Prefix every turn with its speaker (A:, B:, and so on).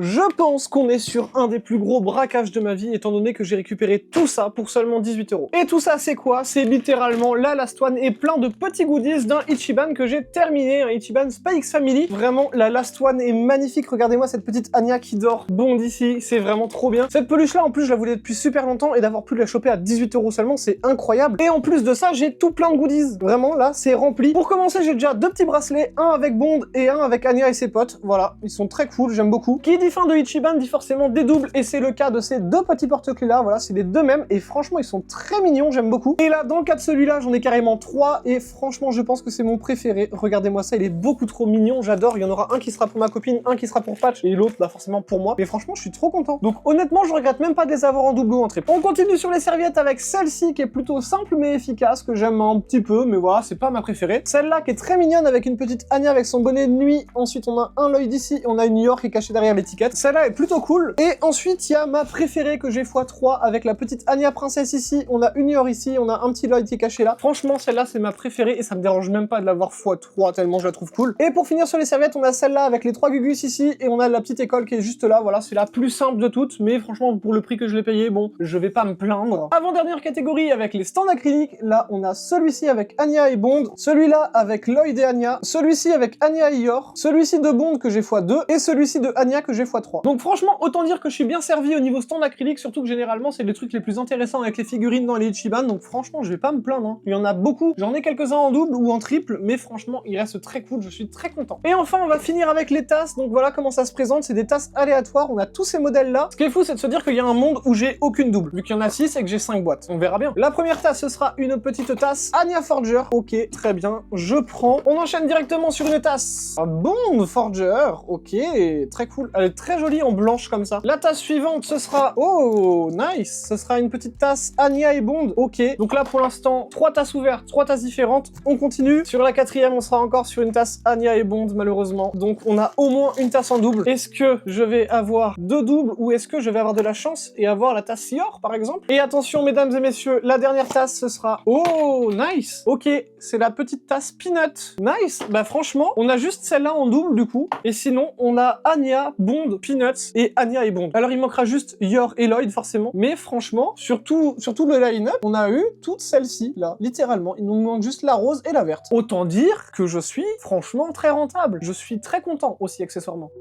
A: Je pense qu'on est sur un des plus gros braquages de ma vie, étant donné que j'ai récupéré tout ça pour seulement 18 €. Et tout ça, c'est quoi? C'est littéralement la Last One et plein de petits goodies d'un Ichiban que j'ai terminé, un Ichiban Spy X Family. Vraiment, la Last One est magnifique. Regardez-moi cette petite Anya qui dort Bond ici, c'est vraiment trop bien. Cette peluche-là, en plus, je la voulais depuis super longtemps et d'avoir pu la choper à 18 € seulement, c'est incroyable. Et en plus de ça, j'ai tout plein de goodies. Vraiment, là, c'est rempli. Pour commencer, j'ai déjà 2 petits bracelets, un avec Bond et un avec Anya et ses potes. Voilà, ils sont très cool, j'aime beaucoup. Qui dit fin de Ichiban dit forcément des doubles, et c'est le cas de ces 2 petits porte-clés là. Voilà, c'est les 2 mêmes, et franchement, ils sont très mignons, j'aime beaucoup. Et là, dans le cas de celui-là, j'en ai carrément 3, et franchement, je pense que c'est mon préféré. Regardez-moi ça, il est beaucoup trop mignon, j'adore. Il y en aura un qui sera pour ma copine, un qui sera pour Patch, et l'autre, bah forcément pour moi. Mais franchement, je suis trop content. Donc honnêtement, je regrette même pas de les avoir en double ou en triple. On continue sur les serviettes avec celle-ci qui est plutôt simple mais efficace, que j'aime un petit peu, mais voilà, c'est pas ma préférée. Celle-là qui est très mignonne avec une petite Anya avec son bonnet de nuit. Ensuite, on a un Lloyd ici, on a une York qui est cachée derrière l'étiquette. Celle-là est plutôt cool. Et ensuite, il y a ma préférée que j'ai x3 avec la petite Anya princesse ici. On a une York ici, on a un petit Lloyd qui est caché là. Franchement, celle-là, c'est ma préférée et ça me dérange même pas de l'avoir x3 tellement je la trouve cool. Et pour finir sur les serviettes, on a celle-là avec les 3 Gugus ici et on a la petite école qui est juste là. Voilà, c'est la plus simple de toutes, mais franchement, pour le prix que je l'ai payé, bon, je vais pas me plaindre. Avant-dernière catégorie avec les stands acryliques. Là, on a celui-ci avec Anya et Bond, celui-là avec Lloyd et Anya, celui-ci avec Anya et Yor, celui-ci de Bond que j'ai x2 et celui-ci de Anya que j'ai x3. Donc franchement, autant dire que je suis bien servi au niveau stand acrylique, surtout que généralement, c'est les trucs les plus intéressants avec les figurines dans les Ichiban, donc franchement, je vais pas me plaindre. Hein. Il y en a beaucoup. J'en ai quelques-uns en double ou en triple, mais franchement, il reste très cool, je suis très content. Et enfin, on va finir avec les tasses. Donc voilà comment ça se présente, c'est des tasses aléatoires, on a tous ces modèles-là. Ce qui est fou, c'est de se dire qu'il y a un monde où j'ai aucune double, vu qu'il y en a 6 et que j'ai 5 boîtes. On verra bien. La première tasse, ce sera une petite tasse Anya Forger. Ok, très bien, je prends. On enchaîne directement sur une tasse Bond Forger. Ok, très cool. Elle est très jolie en blanche comme ça. La tasse suivante, ce sera... Oh, nice. Ce sera une petite tasse Anya et Bond. Ok, donc là, pour l'instant, 3 tasses ouvertes, 3 tasses différentes. On continue. Sur la quatrième, on sera encore sur une tasse Anya et Bond, malheureusement. Donc, on a au moins une tasse en double. Est-ce que je vais avoir 2 doubles ou est-ce que je vais avoir de la chance et avoir la tasse Yor, par exemple? Et attention, mesdames et messieurs, la dernière tasse, ce sera... Oh, nice. Ok, c'est la petite tasse Peanut. Nice. Bah franchement, on a juste celle-là en double, du coup. Et sinon, on a Anya, Bond, Peanuts et Anya et Bond. Alors, il manquera juste Yor et Lloyd, forcément. Mais franchement, surtout le line-up, on a eu toutes celles-ci, là, littéralement. Il nous manque juste la rose et la verte. Autant dire que je suis franchement très rentable. Je suis très content aussi, accessoirement.